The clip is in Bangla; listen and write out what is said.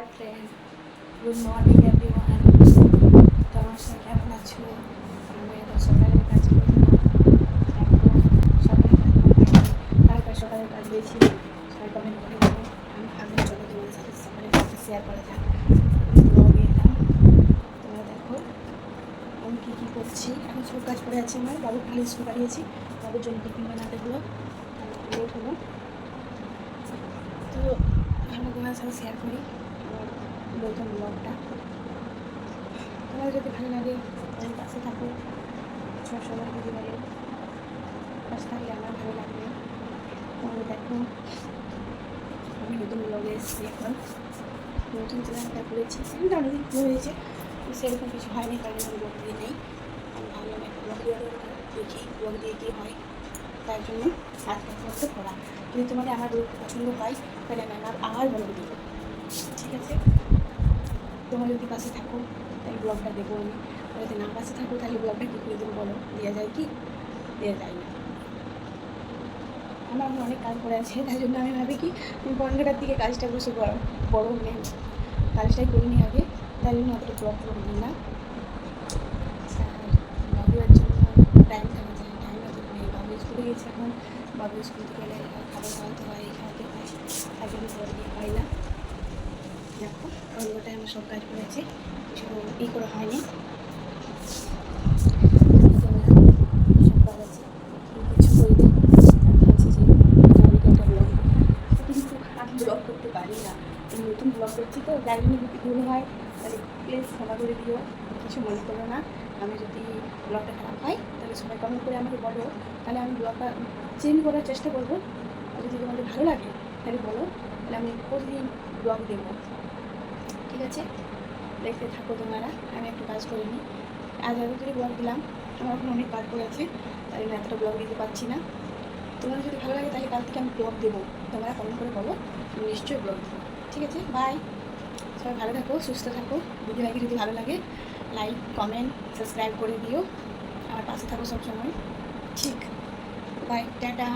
Hi friend, good morning everyone. তোমার সবাই কেমন আছো? আমি এখন সকালের কাজ করলাম। এখন সকালের সকালের কাজ দিয়েছি। সবাই কমেন্ট করে দেবো। আমি ভাবলাম চলো তোমাদের সাথে সকালের কাজটা শেয়ার করা যাক। ব্লগে এলাম, তোমরা দেখো আমি কী করছি। এখন সব কাজ করে আছি। আমার বাবুর খালি স্কুল পাঠিয়েছি, বাবুর জন্য টিফিন বানাতে হলো, লেট হলো। তো আমি তোমাদের সাথে শেয়ার করি আমার নতুন ব্লগটা। তোমার যদি ভালো লাগে আমার পাশে থাকো, সবসময় যদি বলো পাশে থাকলে আমার ভালো লাগবে। তাহলে দেখো আমি নতুন ব্লগে এসেছি। এখন নতুন চ্যানেলটা খুলেছি, চ্যানেলটা অনেকদিন খুলে হয়েছে, সেরকম কিছু হয়নি, কারণ আমি ব্লগ দিয়ে নেই। আমি ভাবলাম একটা ব্লগ দেওয়া দরকার, দেখি ব্লগ দিয়ে কী হয়। তার জন্য আজকে ব্লগটা করা। যদি তোমাদের আমার ব্লগ পছন্দ হয় তাহলে আমি আবার ব্লগ দেবো, ঠিক আছে? তোমার যদি পাশে থাকো তাহলে ব্লগটা দেবো আমি, আর যদি না পাশে থাকো তাহলে ব্লগটা কী করে দেবো বলো? দেওয়া যায় কি? দেওয়া যায় না। আমার অনেক কাজ করে আছে, তাই জন্য আমি ভাবি কি 15টার দিকে কাজটা বসে বড় মানে কাজটাই করিনি আগে, তাই জন্য অতটা ব্লগ দিই না। আর বাবুর জন্য টাইম থাকে যায়, টাইম অত নেই। বাবু স্কুলে গেছে এখন, বাবু স্কুল থেকে এলে খাবার খাওয়াতে হয়, খাওয়াতে হয়, তাই জন্য বড় দিয়ে হয় না। দেখো 15টায় আমার সব কাজ করেছে, কিছু করে হয়নি। ব্লগ করতে পারি না, নতুন ব্লগ করছি তো, যার জন্য যদি ভুল হয় তাহলে প্লিজ ক্ষমা করে দিও, কিছু মনে করো না। আমি যদি ব্লগটা খারাপ হয় তাহলে সবাই কমেন্ট করে আমাকে বলো, তাহলে আমি ব্লগটা চেঞ্জ করার চেষ্টা করবো। আর যদি তোমাদের ভালো লাগে তাহলে বলো, তাহলে আমি প্রতিদিন ব্লগ দেবো, ঠিক আছে? দেখতে থাকো তোমরা। আমি একটু কাজ করে নিই। আজ এতটাই ব্লগ দিলাম, আমার এখন অনেক কাজ করে আছে, তাই আমি এতটা ব্লগ দিতে পারছি না। তোমাদের যদি ভালো লাগে তাহলে কাল থেকে আমি ব্লগ দেবো, তোমরা কমেন্ট করে বলো, আমি নিশ্চয়ই ব্লগ দেবো, ঠিক আছে? বাই। সবাই ভালো থাকো, সুস্থ থাকো। ভিডিওটাকে যদি ভালো লাগে লাইক কমেন্ট সাবস্ক্রাইব করে দিও, আমার পাশে থাকো সবসময়, ঠিক? Bye, tata.